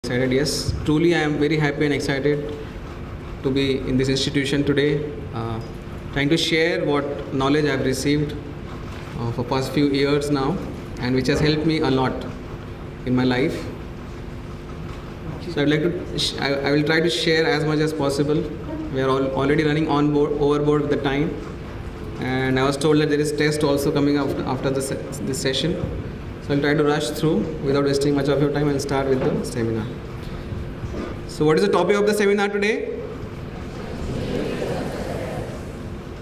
excited. Yes, truly I am very happy and excited to be in this institution today, trying to share what knowledge I have received for past few years now, and which has helped me a lot in my life. So I'd like to, I will try to share as much as possible. We are already running overboard with the time, and I was told that there is test also coming after this session. So I'll try to rush through without wasting much of your time and start with the seminar. So what is the topic of the seminar today?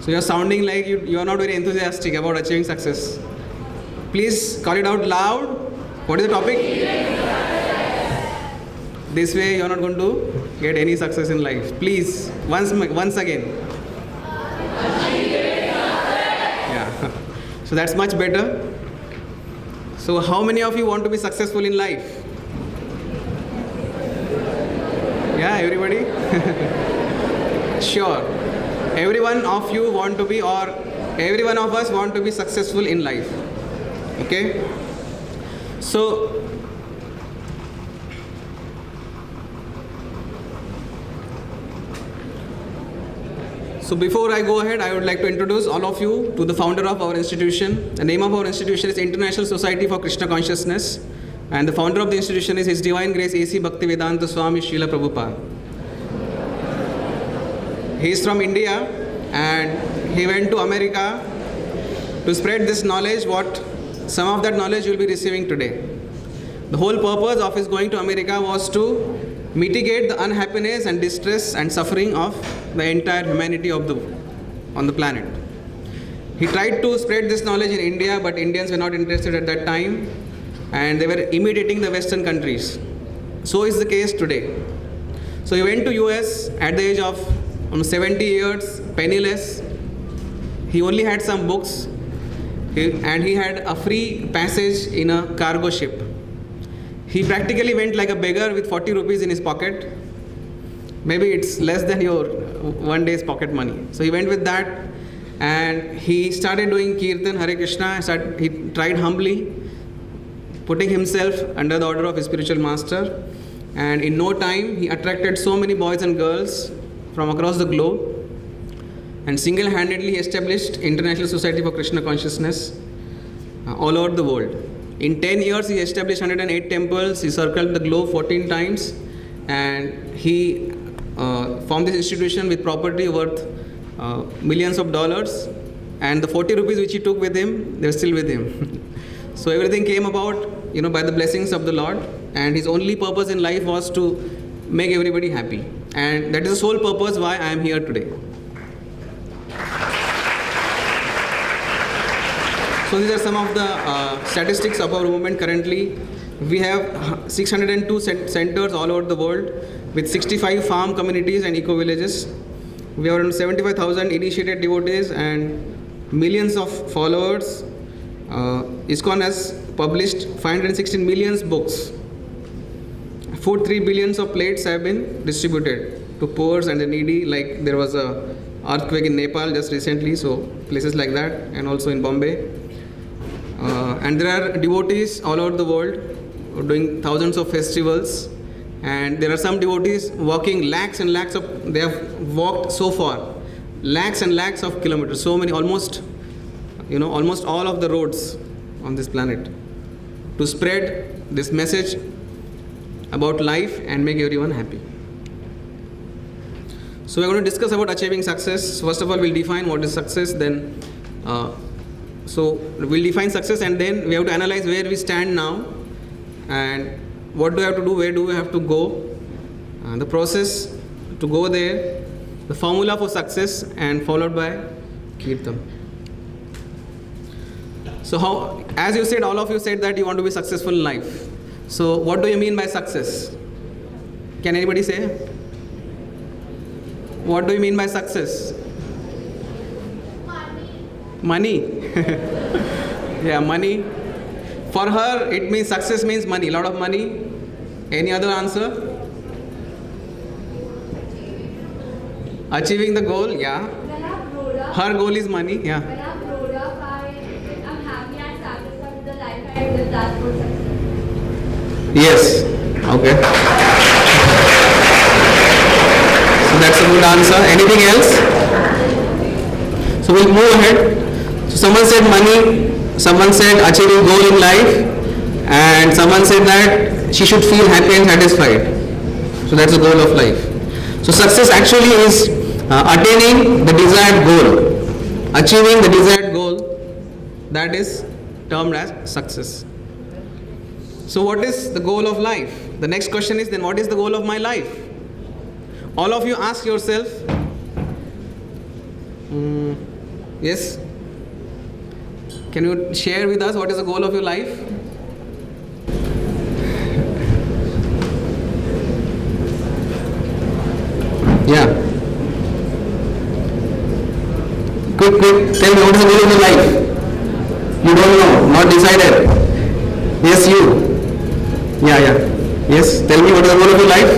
So you're sounding like you are not very enthusiastic about achieving success. Please call it out loud. What is the topic? This way you are not going to get any success in life. Please, once again. Yeah. So that's much better. So how many of you want to be successful in life? Yeah, everybody? Sure. Every one of you want to be, or every one of us want to be successful in life. Okay? So before I go ahead, I would like to introduce all of you to the founder of our institution. The name of our institution is International Society for Krishna Consciousness, and the founder of the institution is His Divine Grace A.C. Bhaktivedanta Swami Srila Prabhupada. He is from India, and he went to America to spread this knowledge, what some of that knowledge you will be receiving today. The whole purpose of his going to America was to mitigate the unhappiness and distress and suffering of the entire humanity on the planet. He tried to spread this knowledge in India, but Indians were not interested at that time, and they were imitating the Western countries. So is the case today. So he went to US at the age of 70 years, penniless. He only had some books, and he had a free passage in a cargo ship. He practically went like a beggar with 40 rupees in his pocket. Maybe it's less than your one day's pocket money. So he went with that, and he started doing Kirtan, Hare Krishna. He tried humbly, putting himself under the order of his spiritual master. And in no time, he attracted so many boys and girls from across the globe. And single-handedly, he established International Society for Krishna Consciousness all over the world. In 10 years, he established 108 temples. He circled the globe 14 times, and he formed this institution with property worth millions of dollars. And the 40 rupees which he took with him, they're still with him. So everything came about, by the blessings of the Lord. And his only purpose in life was to make everybody happy. And that is the sole purpose why I am here today. So these are some of the statistics of our movement currently. We have 602 centers all over the world with 65 farm communities and eco-villages. We have around 75,000 initiated devotees and millions of followers. ISKCON has published 516 million books. 3 billion of plates have been distributed to poor and the needy, like there was a earthquake in Nepal just recently, so places like that, and also in Bombay. And there are devotees all over the world doing thousands of festivals, and there are some devotees walking lakhs and lakhs of, they have walked so far, lakhs and lakhs of kilometers, so many, almost all of the roads on this planet, to spread this message about life and make everyone happy. So we're going to discuss about achieving success. First of all, we'll define what is success, then so we'll define success, and then we have to analyze where we stand now and what do we have to do, where do we have to go, the process to go there, the formula for success, and followed by Kirtan. So how, as you said, all of you said that you want to be successful in life. So what do you mean by success? Can anybody say? What do you mean by success? Money. Yeah, money. For her, it means success means money, a lot of money. Any other answer? Achieving the goal, yeah. Her goal is money, yeah. When I'm grown up, I'm happy and satisfied with the life I live. That's good success. Yes. Okay. that's a good answer. Anything else? So we'll move ahead. So someone said money, someone said achieving goal in life, and someone said that she should feel happy and satisfied. So that's the goal of life. So success actually is attaining the desired goal, achieving the desired goal, that is termed as success. So what is the goal of life? The next question is then what is the goal of my life? All of you ask yourself, yes? Can you share with us what is the goal of your life? Yeah. Quick, tell me what is the goal of your life? You don't know, not decided. Yes, you. Yeah. Yes, tell me what is the goal of your life?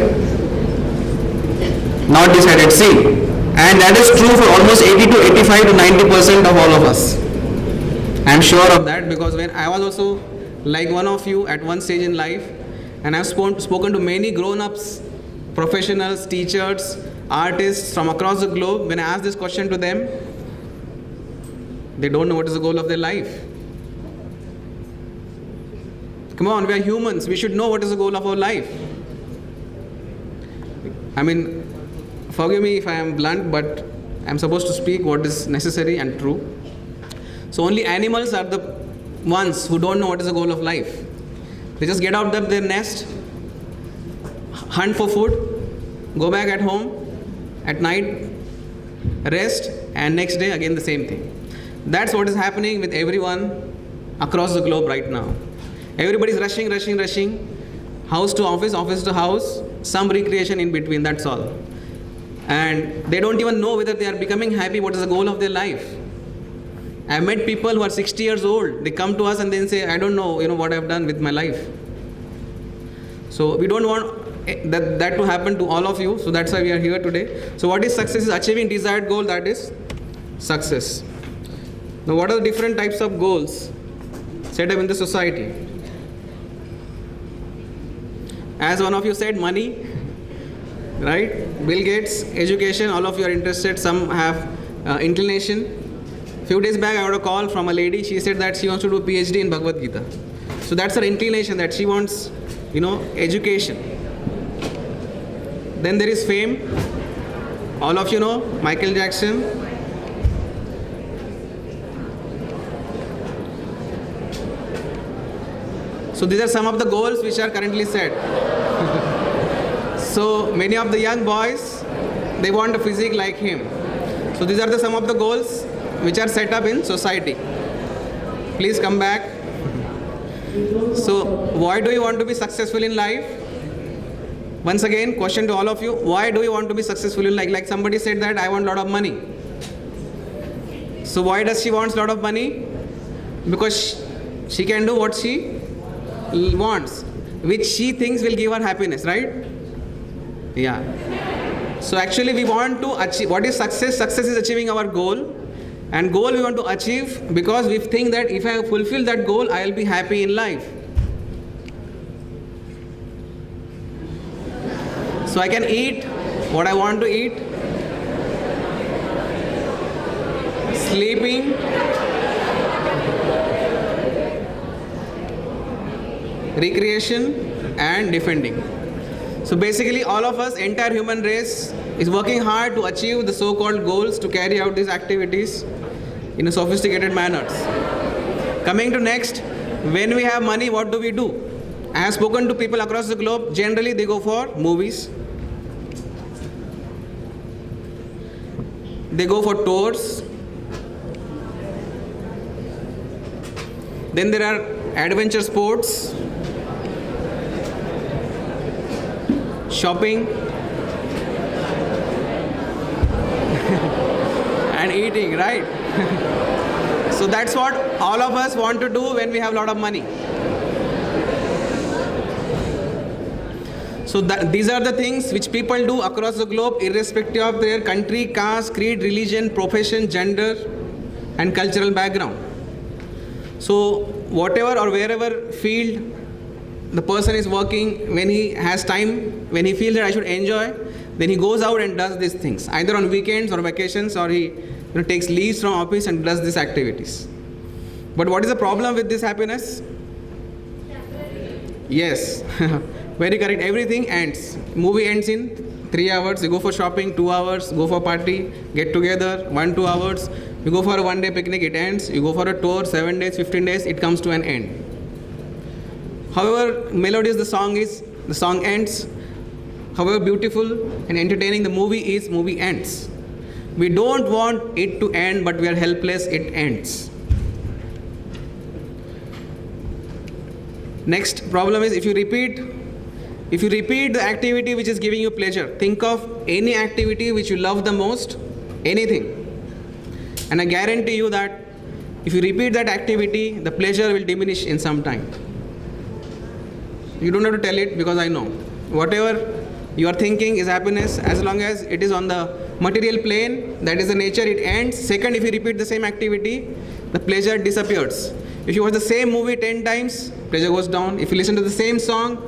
Not decided. See, and that is true for almost 80 to 85 to 90% of all of us. I am sure of that because when I was also like one of you at one stage in life, and I've spoken to many grown-ups, professionals, teachers, artists from across the globe. When I ask this question to them, they don't know what is the goal of their life. Come on, we are humans. We should know what is the goal of our life. I mean, forgive me if I am blunt, but I am supposed to speak what is necessary and true. So only animals are the ones who don't know what is the goal of life. They just get out of their nest, hunt for food, go back at home, at night, rest, and next day again the same thing. That's what is happening with everyone across the globe right now. Everybody is rushing, house to office, office to house, some recreation in between, that's all. And they don't even know whether they are becoming happy, what is the goal of their life. I've met people who are 60 years old. They come to us and then say, I don't know, what I've done with my life. So we don't want that to happen to all of you. So that's why we are here today. So what is success? Is achieving desired goal, that is success. Now what are the different types of goals set up in the society? As one of you said, money, right? Bill Gates, education, all of you are interested. Some have inclination. Few days back I got a call from a lady. She said that she wants to do a PhD in Bhagavad Gita. So that's her inclination, that she wants, education. Then there is fame. All of you know Michael Jackson. So these are some of the goals which are currently set. So many of the young boys, they want a physique like him. So these are some of the goals which are set up in society. Please come back. So why do you want to be successful in life? Once again, question to all of you, why do you want to be successful in life? Like somebody said that I want a lot of money. So why does she want a lot of money? Because she can do what she wants, which she thinks will give her happiness, right? Yeah. So actually we want to achieve, what is success? Success is achieving our goal. And goal we want to achieve because we think that if I fulfill that goal, I will be happy in life. So I can eat what I want to eat, sleeping, recreation, and defending. So basically all of us, entire human race, is working hard to achieve the so-called goals, to carry out these activities in a sophisticated manners. Coming to next, when we have money, what do? I have spoken to people across the globe. Generally they go for movies, they go for tours, then there are adventure sports, shopping, and eating, right? So that's what all of us want to do when we have a lot of money. So these are the things which people do across the globe, irrespective of their country, caste, creed, religion, profession, gender, and cultural background. So whatever or wherever field the person is working, when he has time, when he feels that I should enjoy, Then he goes out and does these things, either on weekends or vacations, or he takes leaves from office and does these activities. But what is the problem with this happiness? Yes, very correct. Everything ends. Movie ends in 3 hours. You go for shopping, 2 hours. Go for party, get together, 1-2 hours. You go for a one-day picnic, it ends. You go for a tour, 7 days, 15 days, it comes to an end. However melodious the song ends. However beautiful and entertaining the movie is, movie ends. We don't want it to end, but we are helpless, it ends. Next problem is, if you repeat the activity which is giving you pleasure, think of any activity which you love the most, anything. And I guarantee you that if you repeat that activity, the pleasure will diminish in some time. You don't have to tell it, because I know. Whatever you are thinking is happiness, as long as it is on the material plane, that is the nature, it ends. Second, if you repeat the same activity, the pleasure disappears. If you watch the same movie 10 times, pleasure goes down. If you listen to the same song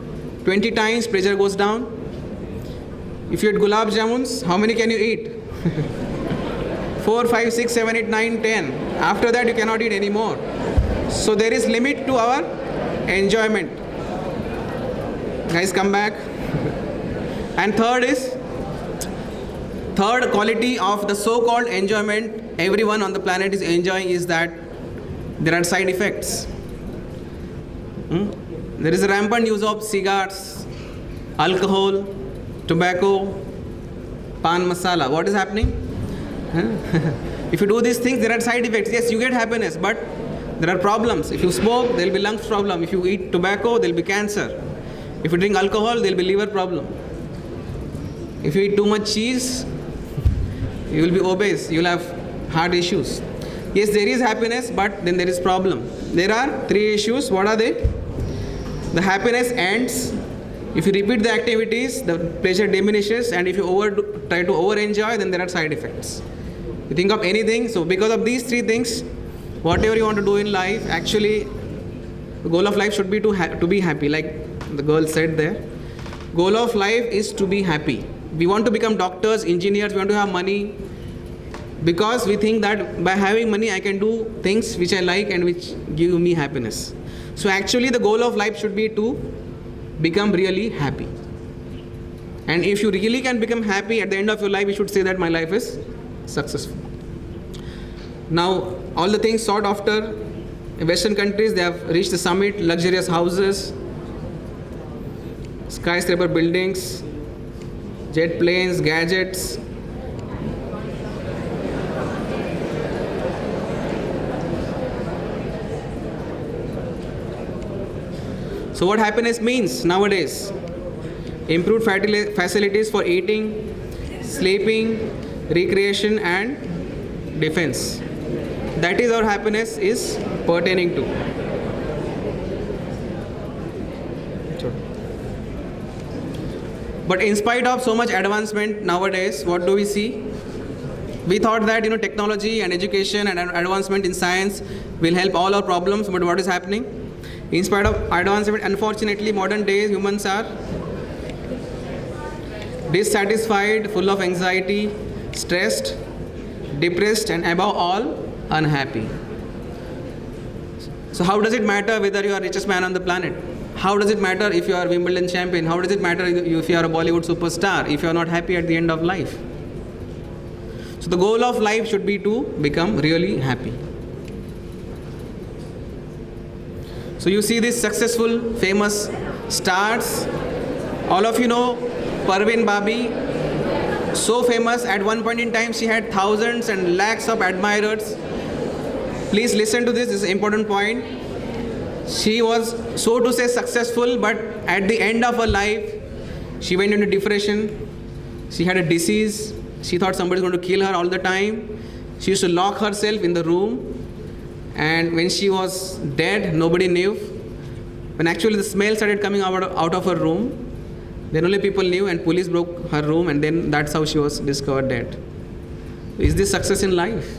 20 times, pleasure goes down. If you eat gulab jamuns, how many can you eat? 4, 5, 6, 7, 8, 9, 10. After that, you cannot eat anymore. So there is limit to our enjoyment. Guys, come back. And third quality of the so-called enjoyment everyone on the planet is enjoying is that there are side effects. There is a rampant use of cigars, alcohol, tobacco, pan masala. What is happening? If you do these things, there are side effects. Yes, you get happiness, but there are problems. If you smoke, there will be lungs problem. If you eat tobacco, there will be cancer. If you drink alcohol, there will be liver problem. If you eat too much cheese, you will be obese. You will have heart issues. Yes, there is happiness, but then there is problem. There are 3 issues. What are they? The happiness ends. If you repeat the activities, the pleasure diminishes, and if you try to over-enjoy, then there are side effects. You think of anything. So because of these 3 things, whatever you want to do in life, actually, the goal of life should be to be happy. Like the girl said there, goal of life is to be happy. We want to become doctors, engineers, we want to have money, because we think that by having money I can do things which I like and which give me happiness. So actually the goal of life should be to become really happy. And if you really can become happy at the end of your life, you should say that my life is successful. Now all the things sought after in Western countries, they have reached the summit, luxurious houses, skyscraper buildings, jet planes, gadgets. So what happiness means nowadays? Improved facilities for eating, sleeping, recreation and defense. That is our happiness is pertaining to. But in spite of so much advancement nowadays, what do we see? We thought that technology and education and advancement in science will help all our problems, but what is happening? In spite of advancement, unfortunately, modern day humans are dissatisfied, full of anxiety, stressed, depressed, and above all, unhappy. So how does it matter whether you are richest man on the planet? How does it matter if you are Wimbledon champion? How does it matter if you are a Bollywood superstar, if you are not happy at the end of life? So the goal of life should be to become really happy. So you see these successful, famous stars. All of you know Parveen Babi, so famous. At one point in time, she had thousands and lakhs of admirers. Please listen to this is an important point. She was, so to say, successful, but at the end of her life, she went into depression. She had a disease. She thought somebody was going to kill her all the time. She used to lock herself in the room. And when she was dead, nobody knew. When actually the smell started coming out of her room, then only people knew, and police broke her room, and then that's how she was discovered dead. Is this success in life?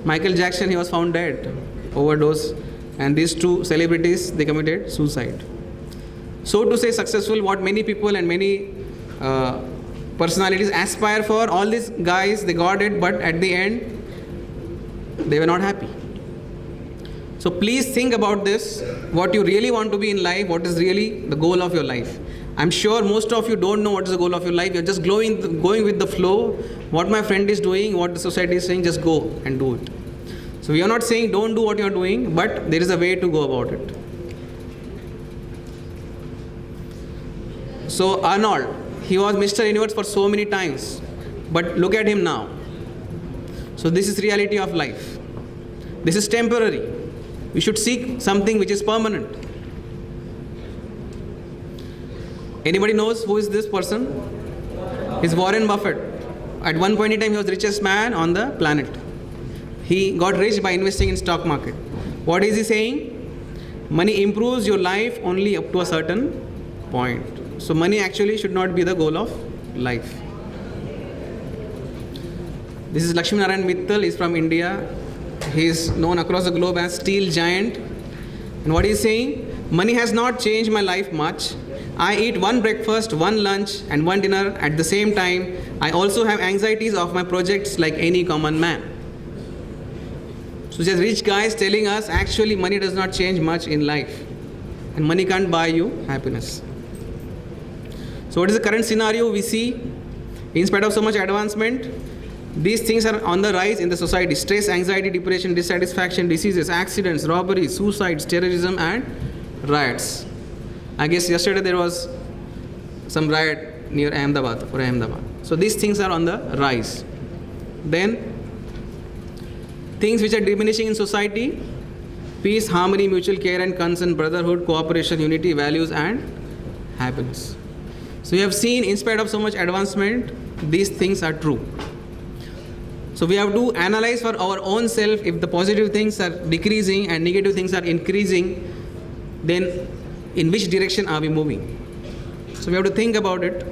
Michael Jackson, he was found dead, overdose, and these 2 celebrities, they committed suicide. So to say successful, what many people and many personalities aspire for. All these guys, they got it, but at the end, they were not happy. So please think about this, what you really want to be in life, what is really the goal of your life. I'm sure most of you don't know what is the goal of your life. You're just going with the flow. What my friend is doing, what the society is saying, just go and do it. So we are not saying don't do what you're doing, but there is a way to go about it. So Arnold, he was Mr. Universe for so many times, but look at him now. So this is reality of life. This is temporary. We should seek something which is permanent. Anybody knows who is this person? It's Warren Buffett. At one point in time, he was the richest man on the planet. He got rich by investing in stock market. What is he saying? Money improves your life only up to a certain point. So money actually should not be the goal of life. This is Lakshmi Narayan Mittal. He's from India. He is known across the globe as Steel Giant. And what he's saying? Money has not changed my life much. I eat one breakfast, one lunch, and one dinner at the same time. I also have anxieties of my projects like any common man. So just rich guys telling us actually money does not change much in life. And money can't buy you happiness. So what is the current scenario we see? In spite of so much advancement, these things are on the rise in the society. Stress, anxiety, depression, dissatisfaction, diseases, accidents, robberies, suicides, terrorism, and riots. I guess yesterday there was some riot near Ahmedabad. So these things are on the rise. Then things which are diminishing in society: peace, harmony, mutual care and concern, brotherhood, cooperation, unity, values, and happiness. So we have seen, in spite of so much advancement, these things are true. So we have to analyze for our own self. If the positive things are decreasing and negative things are increasing, then in which direction are we moving? So we have to think about it.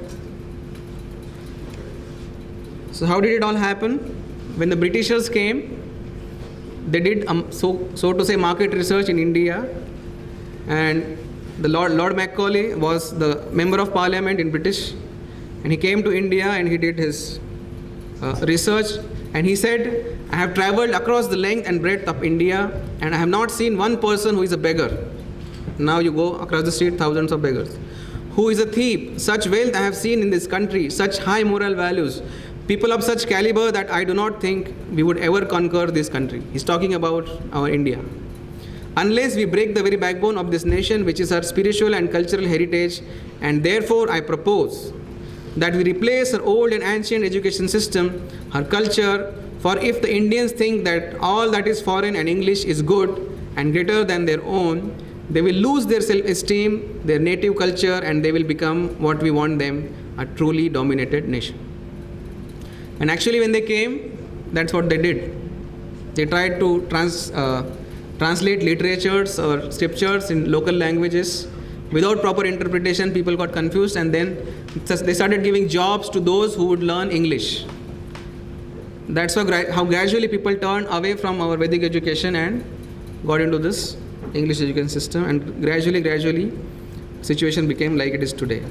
So how did it all happen? When the Britishers came, they did so to say market research in India, and the Lord Macaulay was the member of parliament in British, and he came to India and he did his research, and he said, I have traveled across the length and breadth of India and I have not seen one person who is a beggar. Now you go across the street, thousands of beggars. Who is a thief? Such wealth I have seen in this country, such high moral values, people of such caliber that I do not think we would ever conquer this country. He's talking about our India. Unless we break the very backbone of this nation, which is our spiritual and cultural heritage, and therefore I propose that we replace our old and ancient education system, our culture, for if the Indians think that all that is foreign and English is good and greater than their own, they will lose their self-esteem, their native culture, and they will become what we want them, a truly dominated nation. And actually when they came, that's what they did. They tried to translate literatures or scriptures in local languages. Without proper interpretation, people got confused, and then they started giving jobs to those who would learn English. That's how gradually people turned away from our Vedic education and got into this English education system, and gradually, situation became like it is today.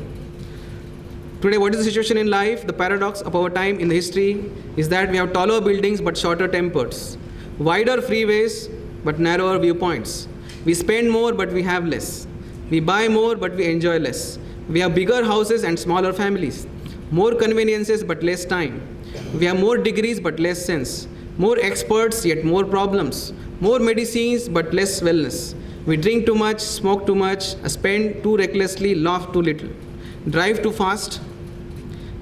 Today, what is the situation in life? The paradox of our time in the history is that we have taller buildings but shorter tempers, wider freeways but narrower viewpoints. We spend more but we have less. We buy more but we enjoy less. We have bigger houses and smaller families, more conveniences but less time. We have more degrees but less sense, more experts yet more problems, more medicines but less wellness. We drink too much, smoke too much, spend too recklessly, laugh too little, drive too fast,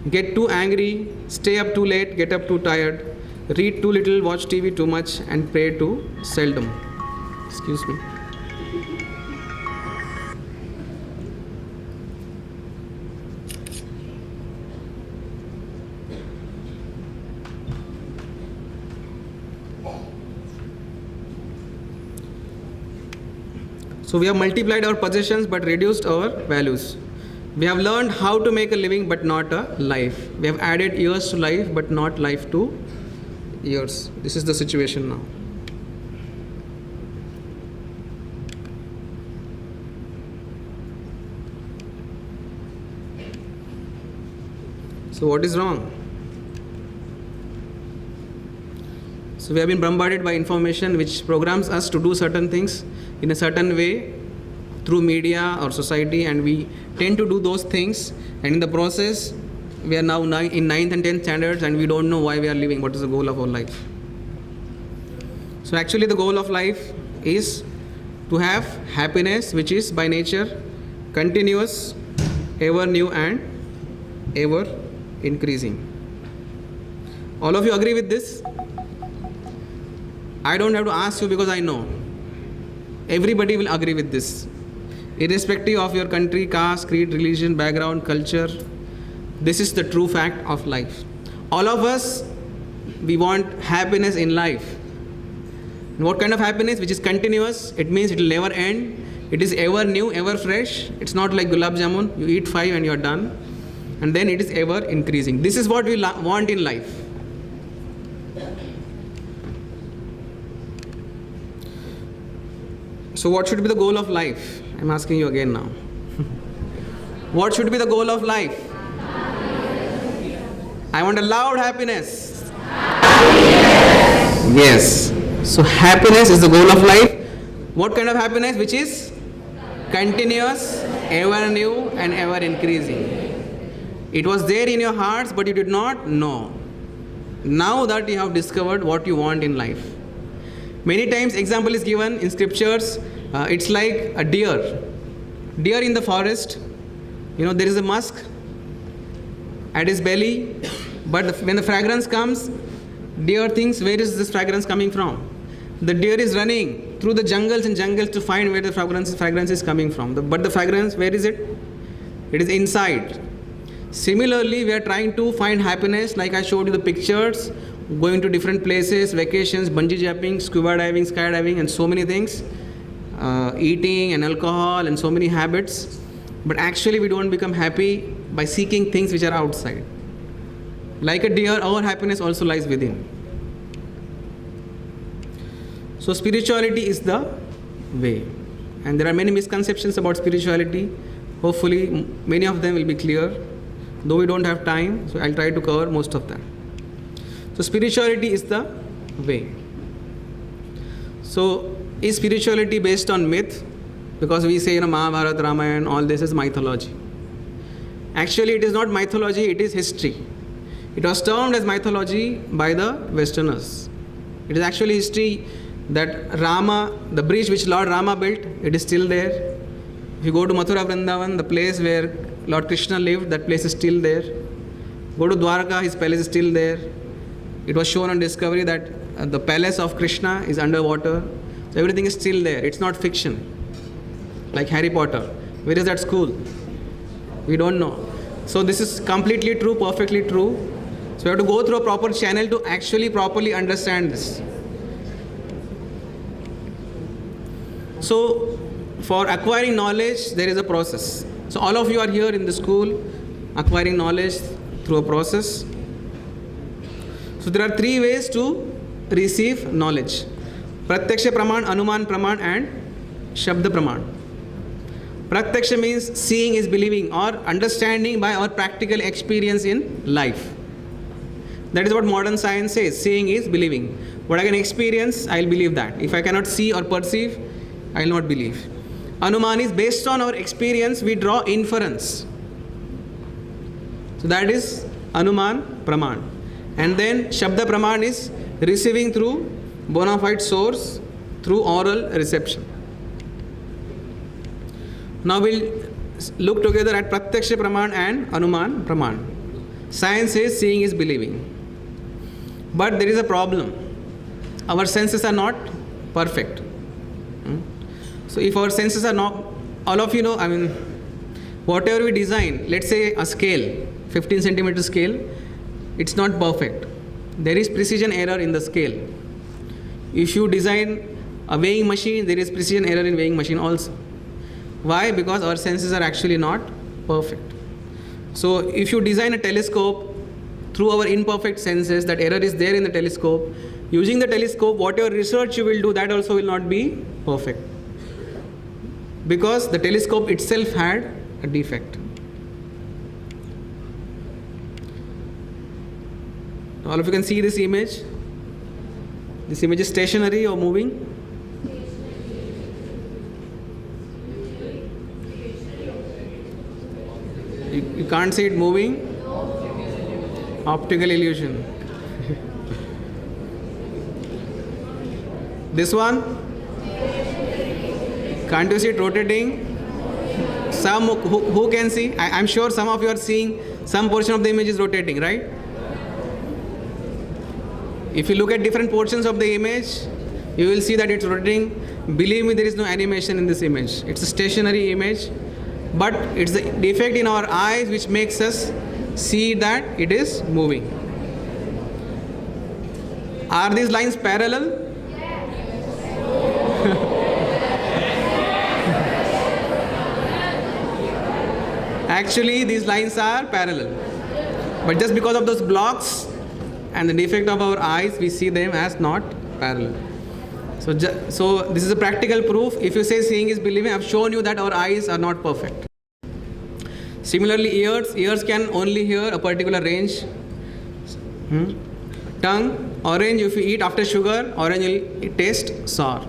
get too angry, stay up too late, get up too tired, read too little, watch TV too much, and pray too seldom. Excuse me. So we have multiplied our possessions but reduced our values. We have learned how to make a living but not a life. We have added years to life but not life to years. This is the situation now. So what is wrong? So we have been bombarded by information which programs us to do certain things in a certain way through media or society, and we tend to do those things, and in the process we are now in 9th and 10th standards and we don't know why we are living, what is the goal of our life. So actually the goal of life is to have happiness, which is by nature continuous, ever new and ever increasing. All of you agree with this? I don't have to ask you because I know. Everybody will agree with this. Irrespective of your country, caste, creed, religion, background, culture, this is the true fact of life. All of us, we want happiness in life. And what kind of happiness? Which is continuous. It means it will never end. It is ever new, ever fresh. It's not like gulab jamun. You eat 5 and you are done. And then it is ever increasing. This is what we want in life. So what should be the goal of life? I'm asking you again now. What should be the goal of life? I want a loud happiness. Yes. So happiness is the goal of life. What kind of happiness? Which is continuous, ever new and ever increasing. It was there in your hearts but you did not know. Now that you have discovered what you want in life. Many times example is given in scriptures. It's like a deer. Deer in the forest. There is a musk at his belly. But when the fragrance comes, deer thinks, where is this fragrance coming from? The deer is running through the jungles and jungles to find where the fragrance is coming from. But the fragrance, where is it? It is inside. Similarly, we are trying to find happiness, like I showed you the pictures, going to different places, vacations, bungee jumping, scuba diving, skydiving, and so many things, eating and alcohol and so many habits. But actually we don't become happy by seeking things which are outside. Like a deer, our happiness also lies within. So spirituality is the way. And there are many misconceptions about spirituality. Hopefully many of them will be clear. Though we don't have time, so I'll try to cover most of them. So spirituality is the way. So is spirituality based on myth? Because we say, Mahabharata, Ramayana, all this is mythology. Actually, it is not mythology, it is history. It was termed as mythology by the Westerners. It is actually history that Rama, the bridge which Lord Rama built, it is still there. If you go to Mathura Vrindavan, the place where Lord Krishna lived, that place is still there. Go to Dwarka, his palace is still there. It was shown on Discovery that the palace of Krishna is underwater. So everything is still there. It's not fiction. Like Harry Potter. Where is that school? We don't know. So this is completely true, perfectly true. So we have to go through a proper channel to actually properly understand this. So for acquiring knowledge, there is a process. So all of you are here in the school, acquiring knowledge through a process. So there are 3 ways to receive knowledge. Pratyaksha Praman, Anuman Praman and Shabda Praman. Pratyaksha means seeing is believing or understanding by our practical experience in life. That is what modern science says. Seeing is believing. What I can experience, I will believe that. If I cannot see or perceive, I will not believe. Anuman is based on our experience, we draw inference. So that is Anuman Praman. And then Shabda Praman is receiving through bona fide source, through oral reception. Now we'll look together at Pratyaksha Praman and Anuman Praman. Science says seeing is believing. But there is a problem. Our senses are not perfect. So if our senses are not, all of you know, whatever we design, let's say a scale, 15 centimeter scale, it's not perfect. There is precision error in the scale. If you design a weighing machine, there is precision error in weighing machine also. Why? Because our senses are actually not perfect. So if you design a telescope through our imperfect senses, that error is there in the telescope. Using the telescope, whatever research you will do, that also will not be perfect. Because the telescope itself had a defect. All of you can see this image. This image is stationary or moving? You can't see it moving? Optical illusion. This one? Can't you see it rotating? Some who can see? I'm sure some of you are seeing some portion of the image is rotating, right? If you look at different portions of the image, you will see that it's rotating. Believe me, there is no animation in this image. It's a stationary image, but it's the defect in our eyes which makes us see that it is moving. Are these lines parallel? Actually, these lines are parallel. But just because of those blocks and the defect of our eyes, we see them as not parallel. So this is a practical proof. If you say seeing is believing, I have shown you that our eyes are not perfect. Similarly, ears can only hear a particular range. Tongue, orange if you eat after sugar, orange will taste sour.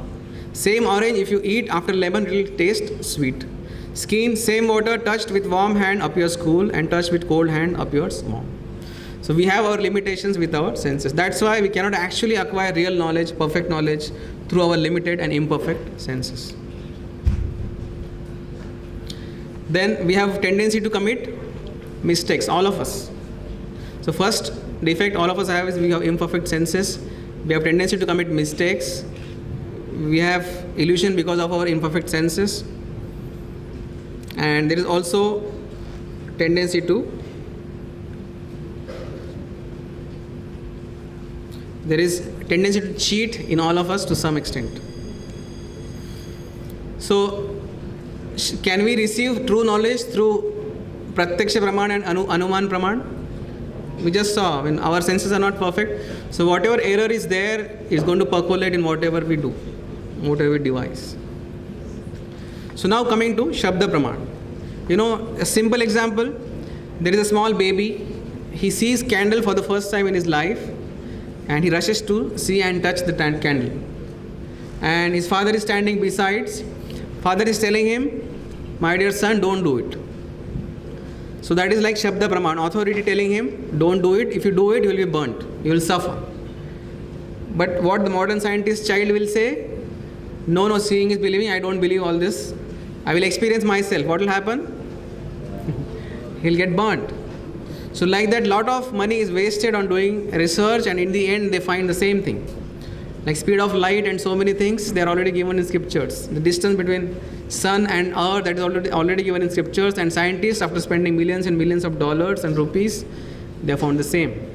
Same orange if you eat after lemon, it will taste sweet. Skin, same water touched with warm hand appears cool and touched with cold hand appears warm. So we have our limitations with our senses. That's why we cannot actually acquire real knowledge, perfect knowledge through our limited and imperfect senses. Then we have tendency to commit mistakes, all of us. So first defect all of us have is we have imperfect senses. We have tendency to commit mistakes. We have illusion because of our imperfect senses. And there is also tendency to cheat in all of us to some extent. So can we receive true knowledge through Pratyaksha Praman and Anuman Praman? We just saw when our senses are not perfect. So whatever error is there is going to percolate in whatever we do, whatever we devise. So now coming to Shabda Praman. A simple example. There is a small baby. He sees candle for the first time in his life and he rushes to see and touch the candle. And his father is standing besides. Father is telling him, my dear son, don't do it. So that is like Shabda Praman, authority telling him, don't do it. If you do it, you will be burnt. You will suffer. But what the modern scientist child will say, no, seeing is believing. I don't believe all this. I will experience myself. What will happen? He'll get burnt. So like that, lot of money is wasted on doing research and in the end they find the same thing. Like speed of light and so many things, they are already given in scriptures. The distance between sun and earth, that is already given in scriptures, and scientists, after spending millions and millions of dollars and rupees, they have found the same.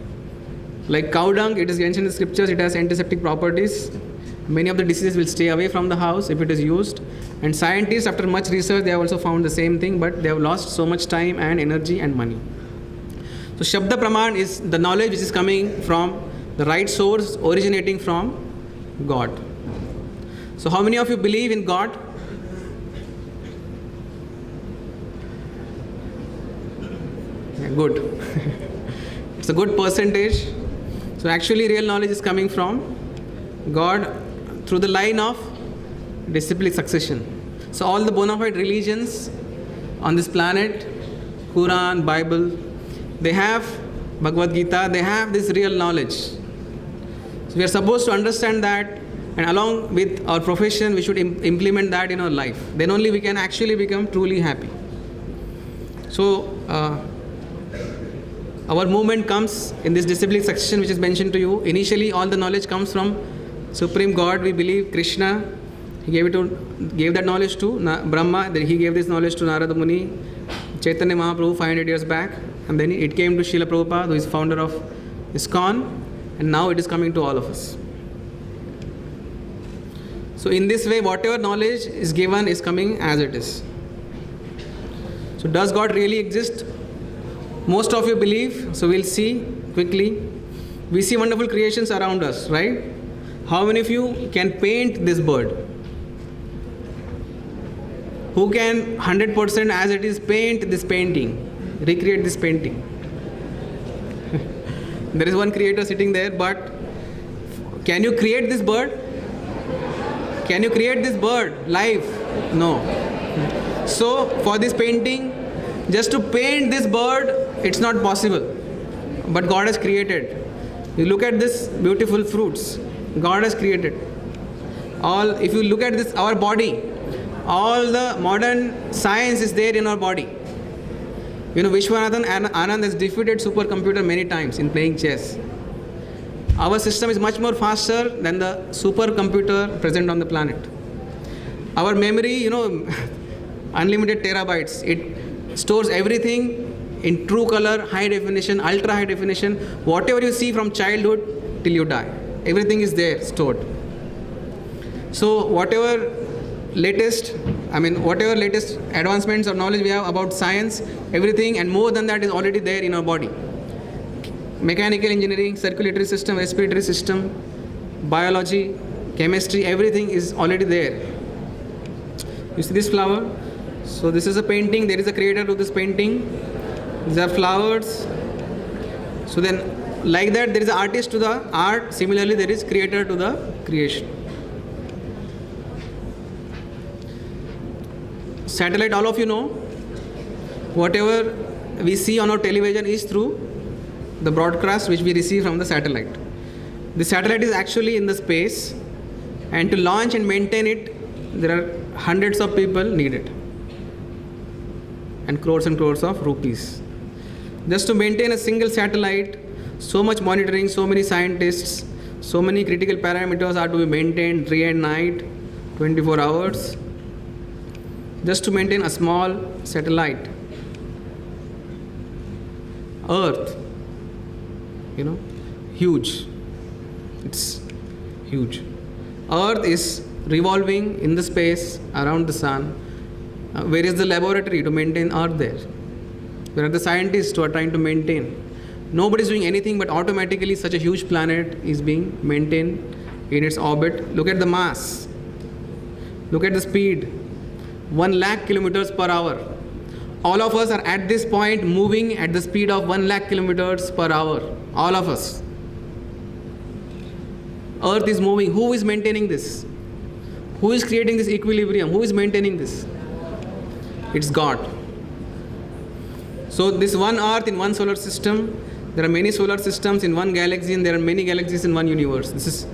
Like cow dung, it is mentioned in scriptures, it has antiseptic properties. Many of the diseases will stay away from the house if it is used. And scientists, after much research, they have also found the same thing, but they have lost so much time and energy and money. So Shabda Praman is the knowledge which is coming from the right source, originating from God. So how many of you believe in God? Yeah, good. It's a good percentage. So actually real knowledge is coming from God through the line of disciplic succession. So all the bona fide religions on this planet, Quran, Bible, they have Bhagavad Gita, they have this real knowledge. So we are supposed to understand that, and along with our profession, we should implement that in our life. Then only we can actually become truly happy. So our movement comes in this disciplic succession which is mentioned to you. Initially all the knowledge comes from Supreme God. We believe Krishna, he gave that knowledge to Brahma, then he gave this knowledge to Narada Muni, Chaitanya Mahaprabhu 500 years back, and then it came to Srila Prabhupada, who is founder of ISKCON, and now it is coming to all of us. So in this way, whatever knowledge is given is coming as it is. So does God really exist? Most of you believe, so we'll see quickly. We see wonderful creations around us, right? How many of you can paint this bird? Who can 100% as it is paint this painting, recreate this painting? There is one creator sitting there, but can you create this bird? Can you create this bird live? No. So for this painting, just to paint this bird, it's not possible. But God has created. You look at this beautiful fruits. God has created. All, if you look at this, our body, all the modern science is there in our body. You know, Vishwanathan Anand has defeated supercomputer many times in playing chess. Our system is much more faster than the supercomputer present on the planet. Our memory, you know, unlimited terabytes. It stores everything in true color, high definition, ultra high definition. Whatever you see from childhood till you die, everything is there stored. So whatever latest advancements or knowledge we have about science, everything and more than that is already there in our body. Mechanical engineering, circulatory system, respiratory system, biology, chemistry, everything is already there. You see this flower? So this is a painting. There is a creator to this painting. These are flowers. So then, like that, there is an artist to the art. Similarly, there is creator to the creation. Satellite, all of you know, whatever we see on our television is through the broadcast which we receive from the satellite. The satellite is actually in the space, and to launch and maintain it, there are hundreds of people needed and crores of rupees. Just to maintain a single satellite, so much monitoring, so many scientists, so many critical parameters are to be maintained day and night, 24 hours. Just to maintain a small satellite. Earth, you know, huge. It's huge. Earth is revolving in the space around the sun. Where is the laboratory to maintain Earth there? Where are the scientists who are trying to maintain? Nobody is doing anything, but automatically such a huge planet is being maintained in its orbit. Look at the mass. Look at the speed. 1 lakh kilometers per hour. All of us are at this point moving at the speed of 1 lakh kilometers per hour. All of us. Earth is moving. Who is maintaining this? Who is creating this equilibrium? Who is maintaining this? It's God. So this one Earth in one solar system, there are many solar systems in one galaxy, and there are many galaxies in one universe. This is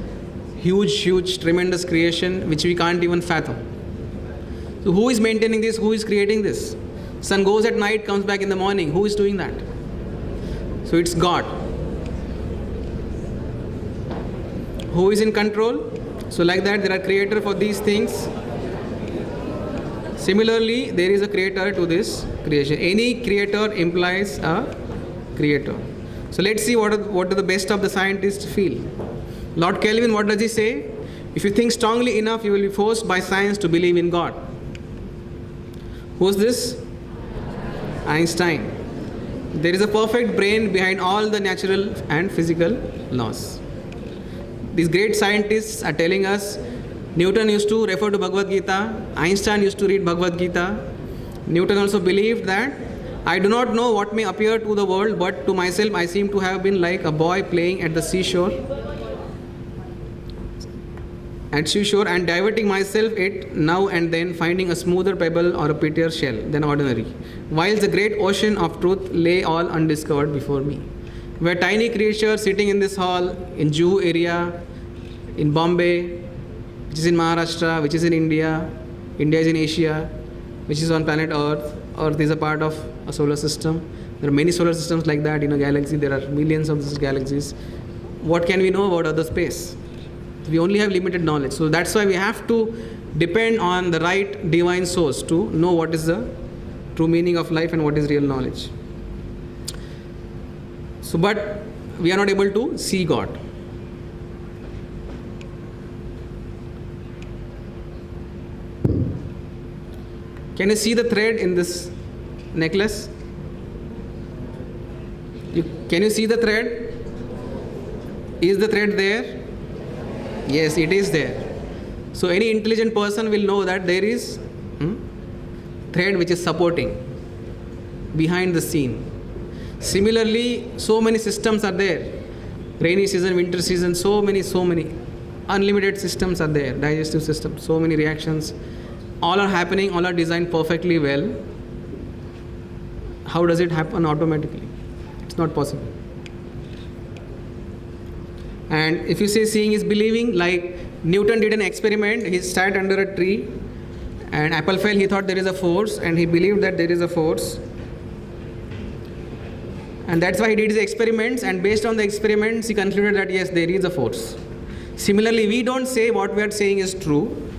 huge, tremendous creation which we can't even fathom. So who is maintaining this? Who is creating this? Sun goes at night, comes back in the morning. Who is doing that? So it's God. Who is in control? So like that, there are creator for these things. Similarly, there is a creator to this creation. Any creator implies a creator. So let's see what do the best of the scientists feel. Lord Kelvin, what does he say? If you think strongly enough, you will be forced by science to believe in God. Who's this? Einstein. There is a perfect brain behind all the natural and physical laws. These great scientists are telling us, Newton used to refer to Bhagavad Gita, Einstein used to read Bhagavad Gita. Newton also believed that I do not know what may appear to the world, but to myself I seem to have been like a boy playing at the seashore and diverting myself it now and then, finding a smoother pebble or a prettier shell than ordinary, whilst the great ocean of truth lay all undiscovered before me. We are tiny creatures sitting in this hall in Juhu area, in Bombay, which is in Maharashtra, which is in India. India is in Asia, which is on planet Earth. Earth is a part of a solar system. There are many solar systems like that in a galaxy. There are millions of these galaxies. What can we know about other space? We only have limited knowledge. So that's why we have to depend on the right divine source to know what is the true meaning of life and what is real knowledge. So, but we are not able to see God. Can you see the thread in this necklace? Can you see the thread? Is the thread there? Yes, it is there. So any intelligent person will know that there is thread which is supporting behind the scene. Similarly, so many systems are there. Rainy season, winter season, so many. Unlimited systems are there, digestive system, so many reactions. All are happening, all are designed perfectly well. How does it happen automatically? It's not possible. And if you say seeing is believing, like Newton did an experiment, he sat under a tree and apple fell, he thought there is a force and he believed that there is a force. And that's why he did his experiments, and based on the experiments he concluded that yes, there is a force. Similarly, we don't say what we are saying is true.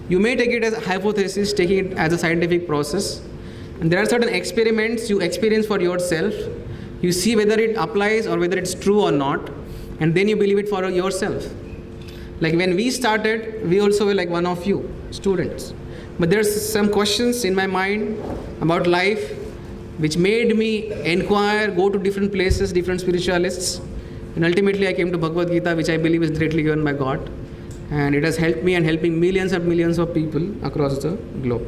You may take it as a hypothesis, taking it as a scientific process. And there are certain experiments you experience for yourself. You see whether it applies or whether it's true or not. And then you believe it for yourself. Like when we started, we also were like one of you, students. But there's some questions in my mind about life which made me inquire, go to different places, different spiritualists. And ultimately I came to Bhagavad Gita, which I believe is directly given by God. And it has helped me and helping millions and millions of people across the globe.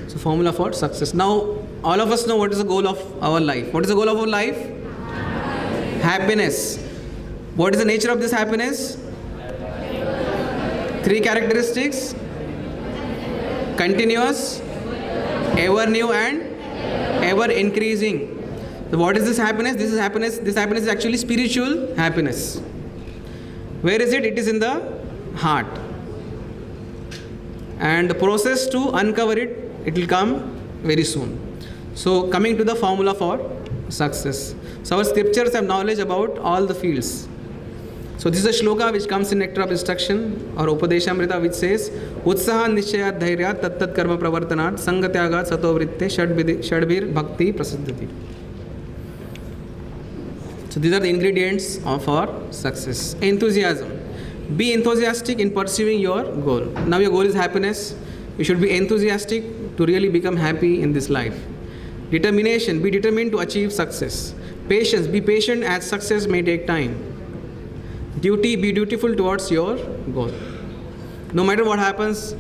So formula for success. Now, all of us know what is the goal of our life. What is the goal of our life? Happiness. What is the nature of this happiness? 3 characteristics. Continuous, ever new and ever increasing. So what is this happiness? This happiness is actually spiritual happiness. Where is it? It is in the heart. And the process to uncover it, it will come very soon. So coming to the formula for success. So our scriptures have knowledge about all the fields. So this is a shloka which comes in Nectar of Instruction or Upadeshamrita, which says Utsaha Nishayat Dhairyat Tattat Karma Pravartanat Sangatyagat Sato Vritte Shadbir Bhakti Prasiddhati. So these are the ingredients of our success. Enthusiasm. Be enthusiastic in pursuing your goal. Now your goal is happiness. You should be enthusiastic to really become happy in this life. Determination. Be determined to achieve success. Patience. Be patient as success may take time. Duty. Be dutiful towards your goal. No matter what happens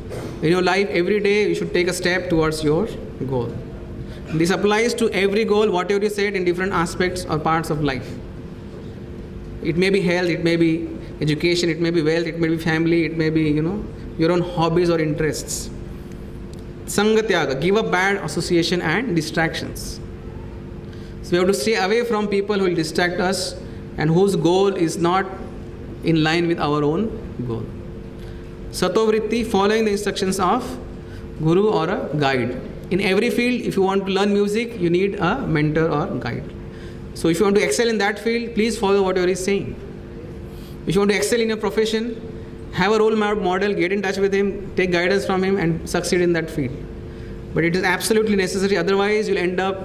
in your life, every day you should take a step towards your goal. This applies to every goal, whatever you said, in different aspects or parts of life. It may be health, it may be education, it may be wealth, it may be family, it may be, your own hobbies or interests. Sangatyaga, give up bad association and distractions. So we have to stay away from people who will distract us and whose goal is not in line with our own goal. Satovritti, following the instructions of guru or a guide. In every field, if you want to learn music, you need a mentor or guide. So if you want to excel in that field, please follow whatever he is saying. If you want to excel in your profession, have a role model, get in touch with him, take guidance from him and succeed in that field. But it is absolutely necessary, otherwise you'll end up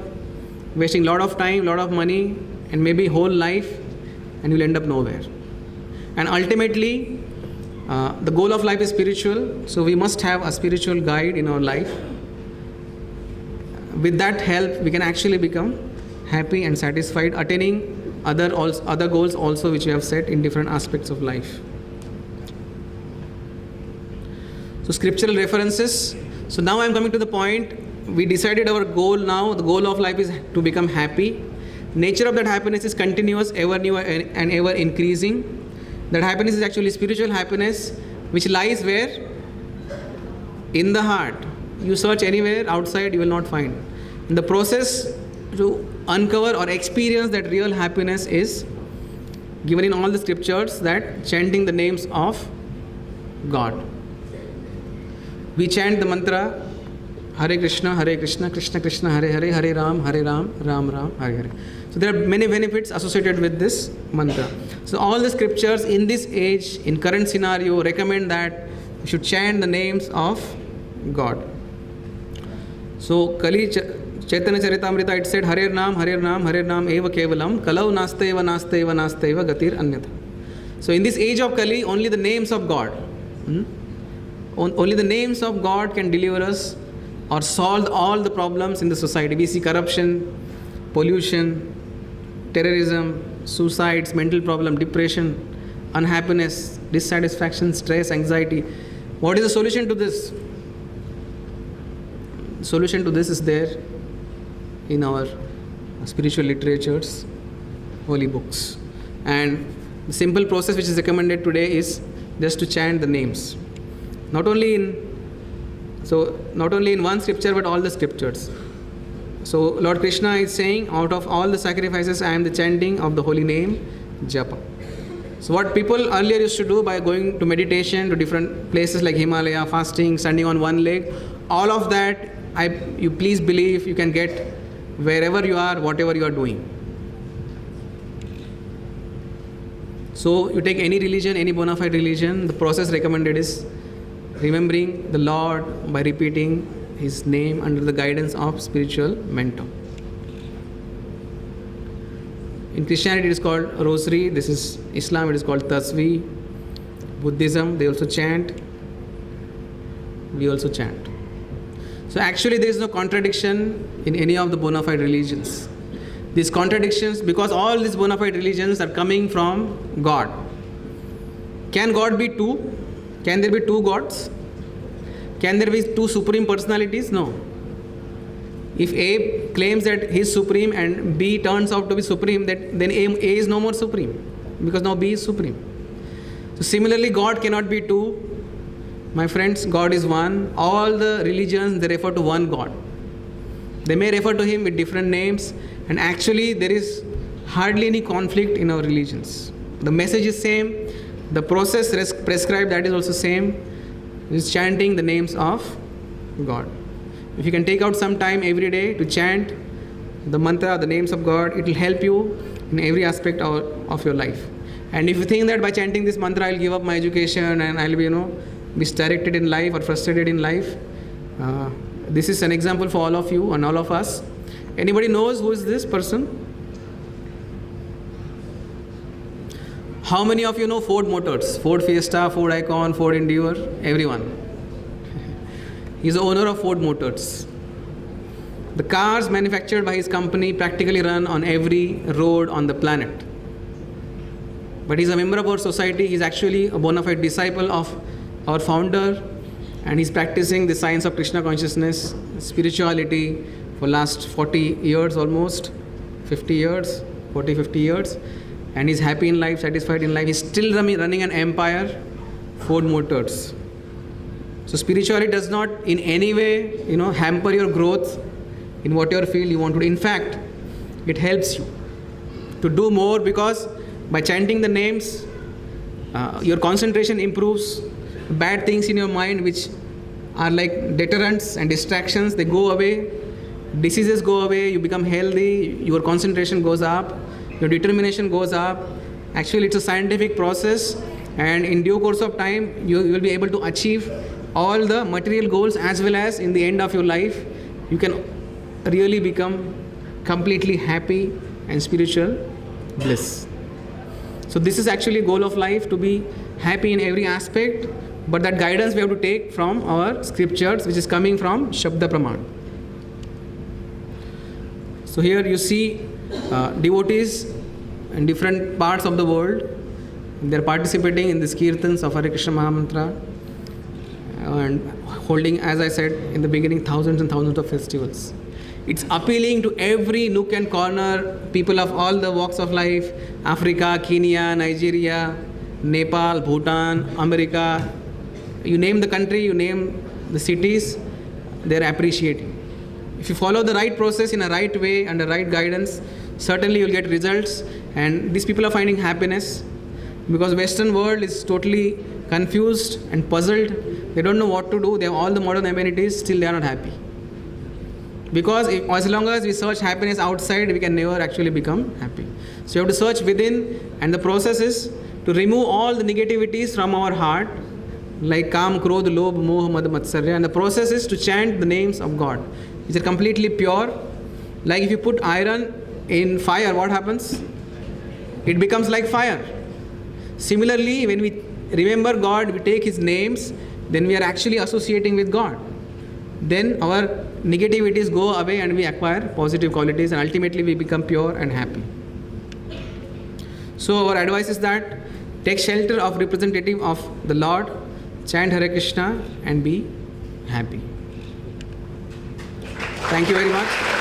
wasting a lot of time, a lot of money and maybe whole life, and you'll end up nowhere. And ultimately, the goal of life is spiritual, so we must have a spiritual guide in our life. With that help, we can actually become happy and satisfied, attaining other goals also which we have set in different aspects of life. So scriptural references. So now I am coming to the point, we decided our goal now, the goal of life is to become happy. Nature of that happiness is continuous, ever new and ever increasing. That happiness is actually spiritual happiness, which lies where? In the heart. You search anywhere outside, you will not find. And the process to uncover or experience that real happiness is given in all the scriptures, that chanting the names of God. We chant the mantra Hare Krishna, Krishna Krishna, Hare Hare, Hare Ram, Ram Ram, Hare Hare. So there are many benefits associated with this mantra. So all the scriptures in this age, in current scenario, recommend that you should chant the names of God. So Kali Chaitanya Charitamrita, it said Hare Nam eva kevalam kalau nasteva gatir anyatha. So in this age of Kali, only the names of God, only the names of God can deliver us or solve all the problems in the society. We see corruption, pollution, terrorism, suicides, mental problem, depression, unhappiness, dissatisfaction, stress, anxiety. What is the solution to this? The solution to this is there in our spiritual literatures, holy books. And the simple process which is recommended today is just to chant the names. Not only in one scripture, but all the scriptures. So Lord Krishna is saying, out of all the sacrifices, I am the chanting of the holy name, Japa. So what people earlier used to do by going to meditation to different places like Himalaya, fasting, standing on one leg, all of that, you please believe you can get wherever you are, whatever you are doing. So you take any religion, any bona fide religion, the process recommended is remembering the Lord by repeating His name under the guidance of spiritual mentor. In Christianity it is called rosary, this is Islam, it is called tasbih. Buddhism, they also chant, we also chant. So actually there is no contradiction in any of the bona fide religions. These contradictions, because all these bona fide religions are coming from God. Can God be two? Can there be two gods? Can there be two supreme personalities? No. If A claims that he is supreme and B turns out to be supreme, then A is no more supreme, because now B is supreme. So similarly, God cannot be two. My friends, God is one. All the religions, they refer to one God. They may refer to Him with different names, and actually there is hardly any conflict in our religions. The message is same, the process prescribed, that is also same. It is chanting the names of God. If you can take out some time every day to chant the mantra, the names of God, it will help you in every aspect of your life. And if you think that by chanting this mantra I'll give up my education and I'll be misdirected in life or frustrated in life, this is an example for all of you and all of us. Anybody knows who is this person? How many of you know Ford Motors? Ford Fiesta, Ford Icon, Ford Endeavour? Everyone. He's the owner of Ford Motors. The cars manufactured by his company practically run on every road on the planet. But he's a member of our society. He's actually a bona fide disciple of our founder, and he's practicing the science of Krishna consciousness, spirituality for last 40 years almost, 50 years, 40, 50 years. And he's happy in life, satisfied in life. He's still running an empire, Ford Motors. So spirituality does not in any way, hamper your growth in whatever field you want to do. In fact, it helps you to do more, because by chanting the names, your concentration improves. Bad things in your mind which are like deterrents and distractions, they go away. Diseases go away, you become healthy, your concentration goes up, your determination goes up. Actually, it's a scientific process, and in due course of time, you will be able to achieve all the material goals, as well as in the end of your life, you can really become completely happy and spiritual bliss. So this is actually a goal of life, to be happy in every aspect, but that guidance we have to take from our scriptures, which is coming from Shabda Praman. So here you see devotees in different parts of the world. They are participating in this kirtans of Hare Krishna Mahamantra and holding, as I said in the beginning, thousands and thousands of festivals. It's appealing to every nook and corner, people of all the walks of life, Africa, Kenya, Nigeria, Nepal, Bhutan, America. You name the country, you name the cities, they are appreciating. If you follow the right process in a right way and the right guidance, certainly you'll get results. And these people are finding happiness, because Western world is totally confused and puzzled. They don't know what to do. They have all the modern amenities, still they are not happy. Because as long as we search happiness outside, we can never actually become happy. So you have to search within, and the process is to remove all the negativities from our heart, like Kam, Krodh, Lobh, Moh, Mad, Matsarya. And the process is to chant the names of God, which are completely pure. Like if you put iron in fire, what happens? It becomes like fire. Similarly, when we remember God, we take His names, then we are actually associating with God. Then our negativities go away and we acquire positive qualities, and ultimately we become pure and happy. So our advice is that take shelter of representative of the Lord, chant Hare Krishna and be happy. Thank you very much.